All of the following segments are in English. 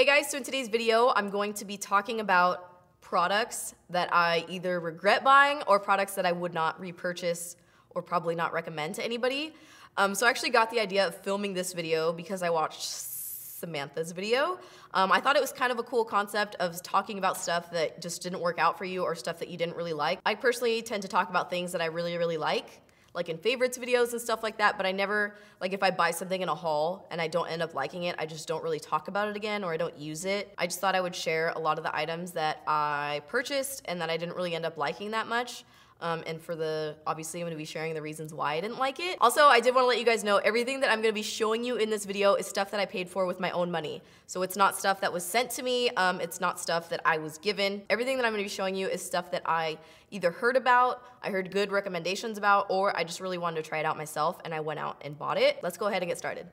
Hey guys, so in today's video, I'm going to be talking about products that I either regret buying or products that I would not repurchase or probably not recommend to anybody. So I actually got the idea of filming this video because I watched Samantha's video. I thought it was kind of a cool concept of talking about stuff that just didn't work out for you or stuff that you didn't really like. I personally tend to talk about things that I really like in favorites videos and stuff like that, but I never, like if I buy something in a haul and I don't end up liking it, I just don't really talk about it again or I don't use it. I just thought I would share a lot of the items that I purchased and that I didn't really end up liking that much. And obviously I'm gonna be sharing the reasons why I didn't like it. Also, I did wanna let you guys know everything that I'm gonna be showing you in this video is stuff that I paid for with my own money. So it's not stuff that was sent to me, it's not stuff that I was given. Everything that I'm gonna be showing you is stuff that I either heard about, I heard good recommendations about, or I just really wanted to try it out myself and I went out and bought it. Let's go ahead and get started.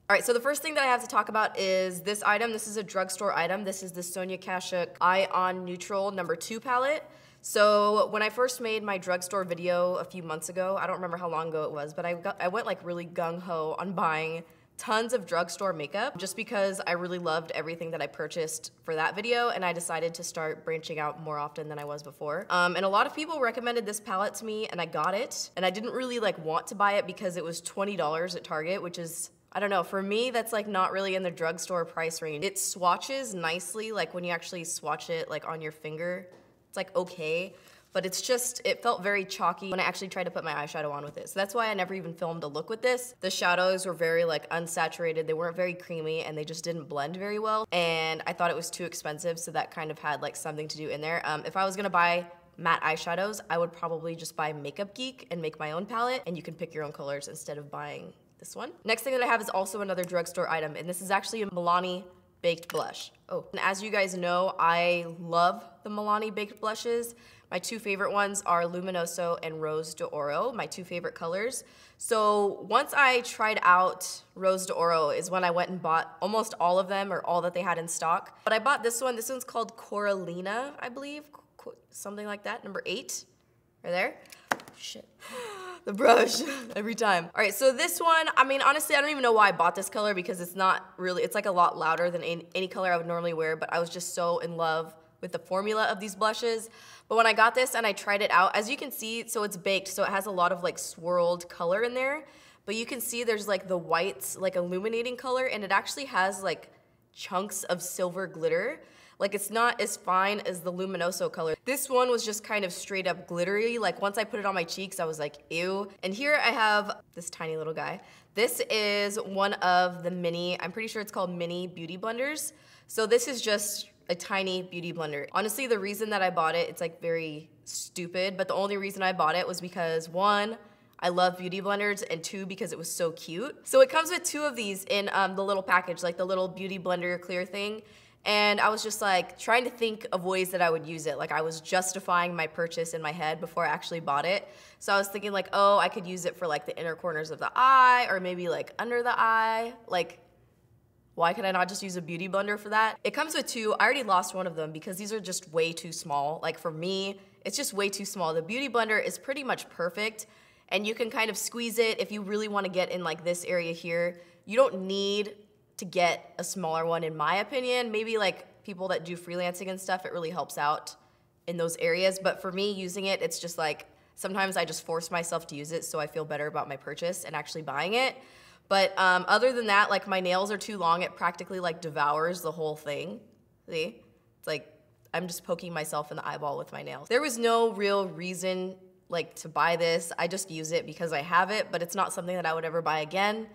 All right, so the first thing that I have to talk about is this item. This is a drugstore item. This is the Sonia Kashuk Eye on Neutral No. 2 palette. So when I first made my drugstore video a few months ago, I don't remember how long ago it was, but I went like really gung-ho on buying tons of drugstore makeup just because I really loved everything that I purchased for that video, and I decided to start branching out more often than I was before. And a lot of people recommended this palette to me, and I got it, and I didn't really like want to buy it because it was $20 at Target, which is, I don't know, for me, that's like not really in the drugstore price range. It swatches nicely, like when you actually swatch it like on your finger, it's like okay, but it's just, it felt very chalky when I actually tried to put my eyeshadow on with it. So that's why I never even filmed a look with this. The shadows were very like unsaturated, they weren't very creamy, and they just didn't blend very well. And I thought it was too expensive, so that kind of had like something to do in there. If I was gonna buy matte eyeshadows, I would probably just buy Makeup Geek and make my own palette, and you can pick your own colors instead of buying this one. Next thing that I have is also another drugstore item, and this is actually a Milani Baked Blush. Oh, and as you guys know, I love the Milani Baked Blushes. My two favorite ones are Luminoso and Rose d'Oro, my two favorite colors. So once I tried out Rose d'Oro is when I went and bought almost all of them, or all that they had in stock. But I bought this one. This one's called Corallina, I believe, something like that, number 8, right there. Shit. The brush, every time. All right, so this one, I mean, honestly, I don't even know why I bought this color because it's not really, it's like a lot louder than any color I would normally wear, but I was just so in love with the formula of these blushes. But when I got this and I tried it out, as you can see, so it's baked, so it has a lot of like swirled color in there, but you can see there's like the whites, like illuminating color, and it actually has like chunks of silver glitter. Like it's not as fine as the Luminoso color. This one was just kind of straight up glittery. Like once I put it on my cheeks, I was like, ew. And here I have this tiny little guy. This is one of the mini, I'm pretty sure it's called mini beauty blenders. So this is just a tiny beauty blender. Honestly, the reason that I bought it, it's like very stupid, but the only reason I bought it was because 1, I love beauty blenders, and 2, because it was so cute. So it comes with 2 of these in the little package, like the little beauty blender clear thing. And I was just like trying to think of ways that I would use it. Like I was justifying my purchase in my head before I actually bought it. So I was thinking like, oh, I could use it for like the inner corners of the eye, or maybe like under the eye. Like, why could I not just use a beauty blender for that? It comes with 2. I already lost one of them because these are just way too small. Like for me, it's just way too small. The beauty blender is pretty much perfect, and you can kind of squeeze it if you really want to get in like this area here. You don't need to get a smaller one, in my opinion. Maybe like people that do freelancing and stuff, it really helps out in those areas. But for me, using it, it's just like, sometimes I just force myself to use it so I feel better about my purchase and actually buying it. But other than that, like my nails are too long. It practically like devours the whole thing. See? It's like, I'm just poking myself in the eyeball with my nails. There was no real reason like to buy this. I just use it because I have it, but it's not something that I would ever buy again.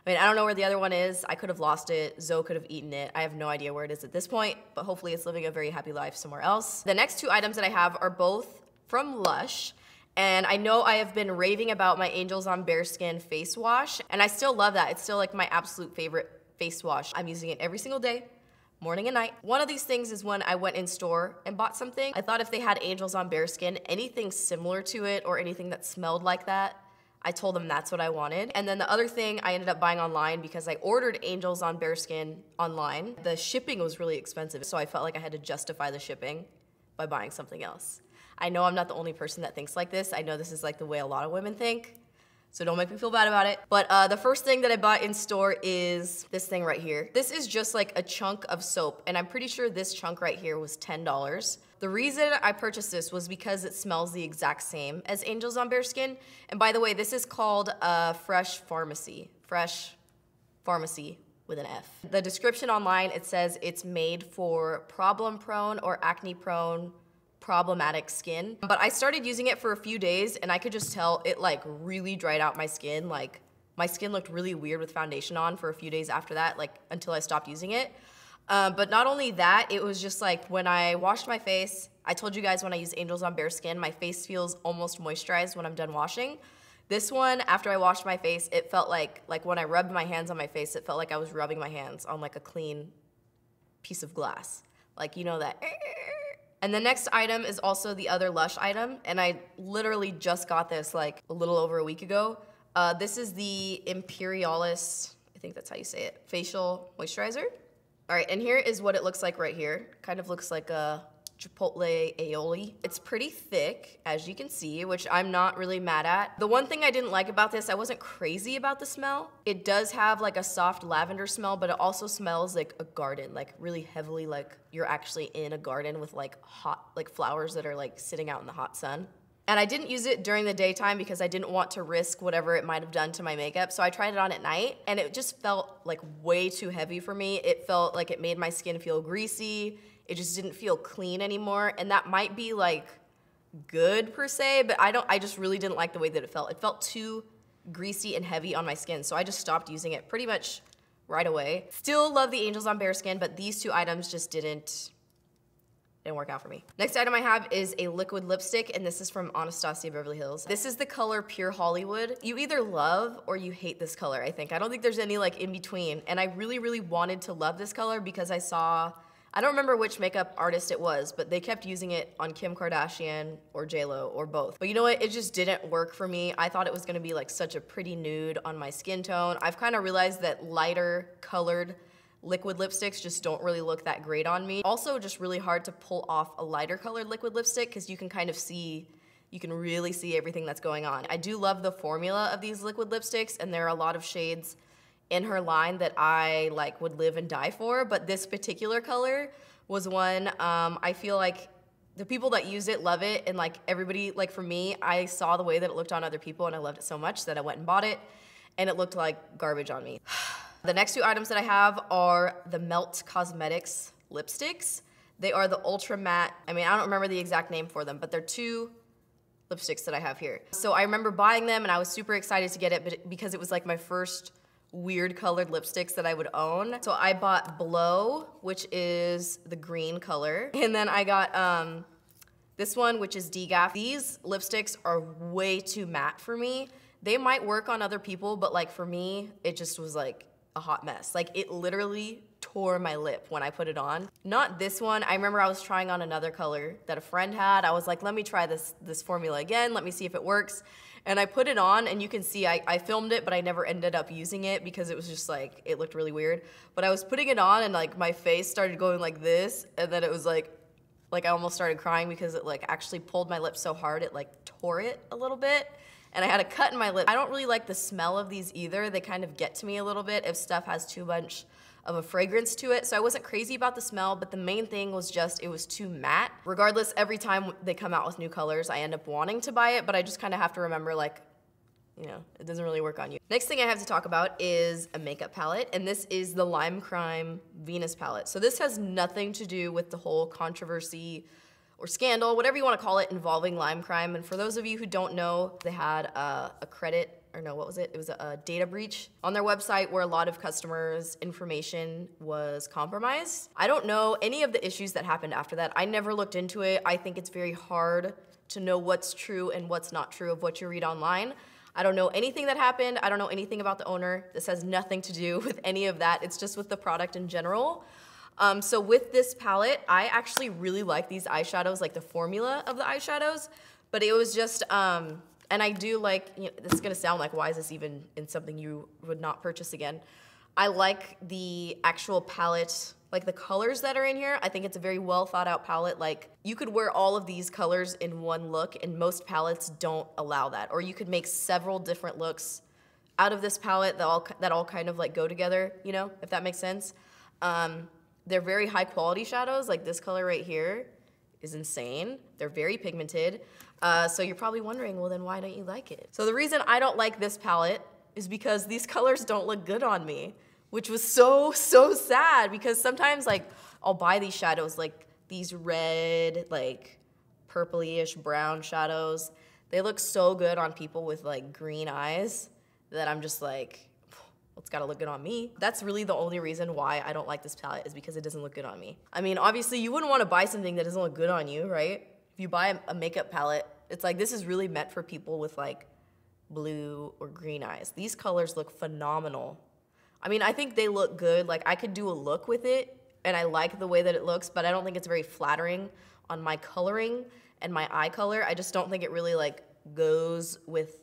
I mean, I don't know where the other one is. I could have lost it. Zoe could have eaten it. I have no idea where it is at this point, but hopefully it's living a very happy life somewhere else. The next 2 items that I have are both from Lush, and I know I have been raving about my Angels on Bare Skin face wash, and I still love that. It's still like my absolute favorite face wash. I'm using it every single day, morning and night. One of these things is when I went in store and bought something. I thought if they had Angels on Bare Skin, anything similar to it or anything that smelled like that, I told them that's what I wanted. And then the other thing I ended up buying online because I ordered Angels on Bare Skin online. The shipping was really expensive, so I felt like I had to justify the shipping by buying something else. I know I'm not the only person that thinks like this. I know this is like the way a lot of women think, so don't make me feel bad about it. But the first thing that I bought in store is this thing right here. This is just like a chunk of soap, and I'm pretty sure this chunk right here was $10. The reason I purchased this was because it smells the exact same as Angels on Bare Skin. And by the way, this is called Fresh Farmacy. Fresh Farmacy with an F. The description online, it says it's made for problem-prone or acne-prone problematic skin. But I started using it for a few days and I could just tell it like really dried out my skin. Like my skin looked really weird with foundation on for a few days after that, like until I stopped using it. But not only that, it was just like when I washed my face, I told you guys when I use Angels on Bare Skin, my face feels almost moisturized when I'm done washing. This one, after I washed my face, it felt like when I rubbed my hands on my face, it felt like I was rubbing my hands on like a clean piece of glass. Like, you know that. And the next item is also the other Lush item, and I literally just got this like a little over a week ago. This is the Imperialis, I think that's how you say it, facial moisturizer. All right, and here is what it looks like right here. Kind of looks like a chipotle aioli. It's pretty thick, as you can see, which I'm not really mad at. The one thing I didn't like about this, I wasn't crazy about the smell. It does have like a soft lavender smell, but it also smells like a garden, like really heavily, like you're actually in a garden with like hot, like flowers that are like sitting out in the hot sun. And I didn't use it during the daytime because I didn't want to risk whatever it might have done to my makeup. So I tried it on at night and it just felt like way too heavy for me. It felt like it made my skin feel greasy. It just didn't feel clean anymore. And that might be like good per se, but I just really didn't like the way that it felt. It felt too greasy and heavy on my skin. So I just stopped using it pretty much right away. Still love the Angels on Bare Skin, but these two items just didn't work out for me. Next item I have is a liquid lipstick, and this is from Anastasia Beverly Hills. This is the color Pure Hollywood. You either love or you hate this color, I think. I don't think there's any like in between. And I really, really wanted to love this color because I don't remember which makeup artist it was, but they kept using it on Kim Kardashian or J-Lo or both. But you know what? It just didn't work for me. I thought it was gonna be like such a pretty nude on my skin tone. I've kind of realized that lighter colored liquid lipsticks just don't really look that great on me. Also, just really hard to pull off a lighter colored liquid lipstick because you can kind of see, you can really see everything that's going on. I do love the formula of these liquid lipsticks, and there are a lot of shades in her line that I like would live and die for, but this particular color was one, I feel like the people that use it love it, and like everybody, like for me, I saw the way that it looked on other people and I loved it so much that I went and bought it, and it looked like garbage on me. The next two items that I have are the Melt Cosmetics lipsticks. They are the Ultra Matte, I mean, I don't remember the exact name for them, but they're two lipsticks that I have here. So I remember buying them and I was super excited to get it because it was like my first weird colored lipsticks that I would own. So I bought Blow, which is the green color. And then I got this one, which is DGAF. These lipsticks are way too matte for me. They might work on other people, but like for me, it just was like a hot mess. Like it literally tore my lip when I put it on. Not this one. I remember I was trying on another color that a friend had. I was like, let me try this formula again. Let me see if it works. And I put it on, and you can see I filmed it, but I never ended up using it because it was just like, it looked really weird. But I was putting it on and like my face started going like this, and then it was like I almost started crying because it like actually pulled my lip so hard it like tore it a little bit. And I had a cut in my lip. I don't really like the smell of these either. They kind of get to me a little bit if stuff has too much of a fragrance to it. So I wasn't crazy about the smell, but the main thing was just it was too matte. Regardless, every time they come out with new colors, I end up wanting to buy it, but I just kind of have to remember like, you know, it doesn't really work on you. Next thing I have to talk about is a makeup palette, and this is the LimeCrime Venus palette. So this has nothing to do with the whole controversy or scandal, whatever you want to call it, involving LimeCrime. And for those of you who don't know, they had a credit, or no, what was it? It was a data breach on their website where a lot of customers' information was compromised. I don't know any of the issues that happened after that. I never looked into it. I think it's very hard to know what's true and what's not true of what you read online. I don't know anything that happened. I don't know anything about the owner. This has nothing to do with any of that. It's just with the product in general. So with this palette, I actually really like these eyeshadows, like the formula of the eyeshadows, but it was just, and I do like, you know, this is gonna sound like, why is this even in something you would not purchase again? I like the actual palette like the colors that are in here. I think it's a very well thought out palette. Like you could wear all of these colors in one look, and most palettes don't allow that. Or you could make several different looks out of this palette that all kind of like go together, you know, if that makes sense. They're very high quality shadows. Like this color right here is insane. They're very pigmented. So you're probably wondering, well then why don't you like it? So the reason I don't like this palette is because these colors don't look good on me, which was so sad, because sometimes like I'll buy these shadows, like these red, like purpley-ish brown shadows. They look so good on people with like green eyes that I'm just like, well, it's gotta look good on me. That's really the only reason why I don't like this palette, is because it doesn't look good on me. I mean, obviously you wouldn't wanna buy something that doesn't look good on you, right? If you buy a makeup palette, it's like, this is really meant for people with like blue or green eyes. These colors look phenomenal. I mean, I think they look good. Like I could do a look with it and I like the way that it looks, but I don't think it's very flattering on my coloring and my eye color. I just don't think it really like goes with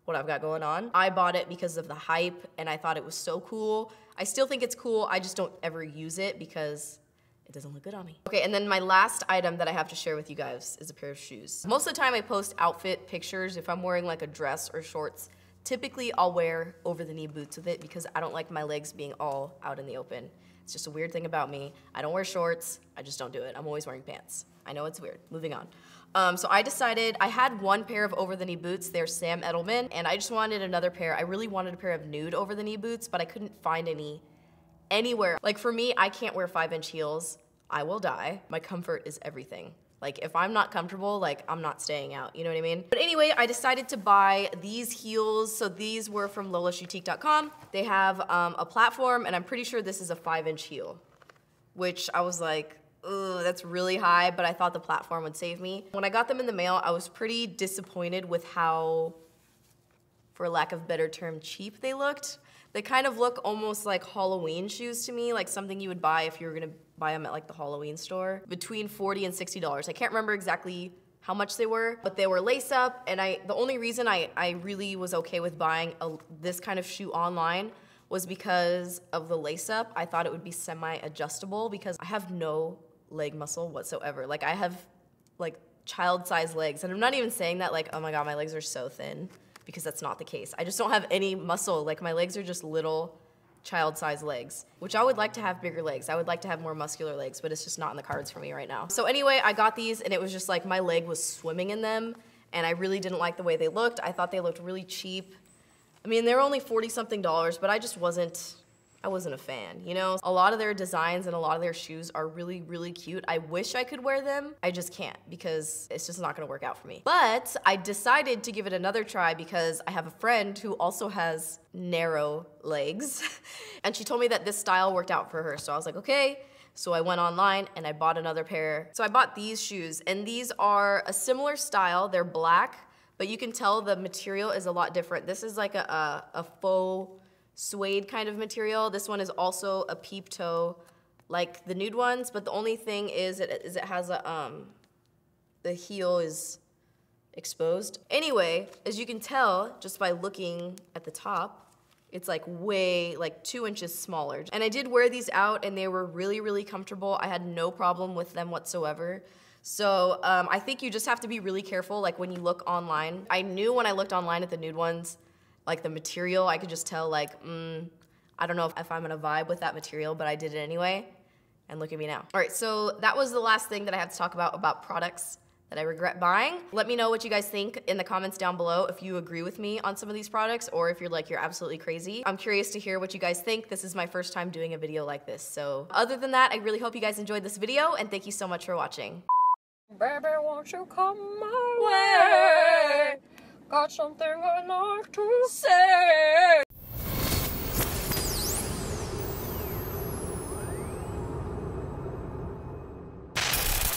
what I've got going on. I bought it because of the hype and I thought it was so cool. I still think it's cool. I just don't ever use it because it doesn't look good on me. Okay, and then my last item that I have to share with you guys is a pair of shoes. Most of the time I post outfit pictures. If I'm wearing like a dress or shorts, typically I'll wear over-the-knee boots with it because I don't like my legs being all out in the open. It's just a weird thing about me. I don't wear shorts, I just don't do it. I'm always wearing pants. I know it's weird. Moving on. So I decided, I had one pair of over-the-knee boots. They're Sam Edelman, and I just wanted another pair. I really wanted a pair of nude over-the-knee boots, but I couldn't find any anywhere. Like for me, I can't wear 5-inch heels. I will die. My comfort is everything. Like if I'm not comfortable, like I'm not staying out, you know what I mean? But anyway, I decided to buy these heels. So these were from LolaShoetique.com. They have a platform, and I'm pretty sure this is a 5-inch heel, which I was like, ugh, that's really high, but I thought the platform would save me. When I got them in the mail, I was pretty disappointed with how, for lack of a better term, cheap they looked. They kind of look almost like Halloween shoes to me, like something you would buy if you were gonna buy them at like the Halloween store. Between $40 and $60. I can't remember exactly how much they were, but they were lace up, and the only reason I really was okay with buying this kind of shoe online was because of the lace up. I thought it would be semi-adjustable because I have no leg muscle whatsoever. Like I have like child-sized legs, and I'm not even saying that like, oh my God, my legs are so thin, because that's not the case. I just don't have any muscle. Like my legs are just little child-sized legs, which I would like to have bigger legs. I would like to have more muscular legs, but it's just not in the cards for me right now. So anyway, I got these, and it was just like my leg was swimming in them, and I really didn't like the way they looked. I thought they looked really cheap. I mean, they were only $40-something, but I just wasn't a fan, you know? A lot of their designs and a lot of their shoes are really, really cute. I wish I could wear them. I just can't, because it's just not gonna work out for me. But I decided to give it another try because I have a friend who also has narrow legs, and she told me that this style worked out for her. So I was like, okay. So I went online and I bought another pair. So I bought these shoes, and these are a similar style. They're black, but you can tell the material is a lot different. This is like a faux suede kind of material. This one is also a peep toe like the nude ones, but the only thing is it has a, the heel is exposed. Anyway, as you can tell just by looking at the top, it's like way, like 2 inches smaller. And I did wear these out, and they were really, really comfortable. I had no problem with them whatsoever. So I think you just have to be really careful, like when you look online. I knew when I looked online at the nude ones, like the material, I could just tell like, I don't know if I'm gonna vibe with that material, but I did it anyway, and look at me now. All right, so that was the last thing that I have to talk about products that I regret buying. Let me know what you guys think in the comments down below, if you agree with me on some of these products, or if you're like, you're absolutely crazy. I'm curious to hear what you guys think. This is my first time doing a video like this. So other than that, I really hope you guys enjoyed this video, and thank you so much for watching. Baby, won't you come my way? Got something I'd like to say.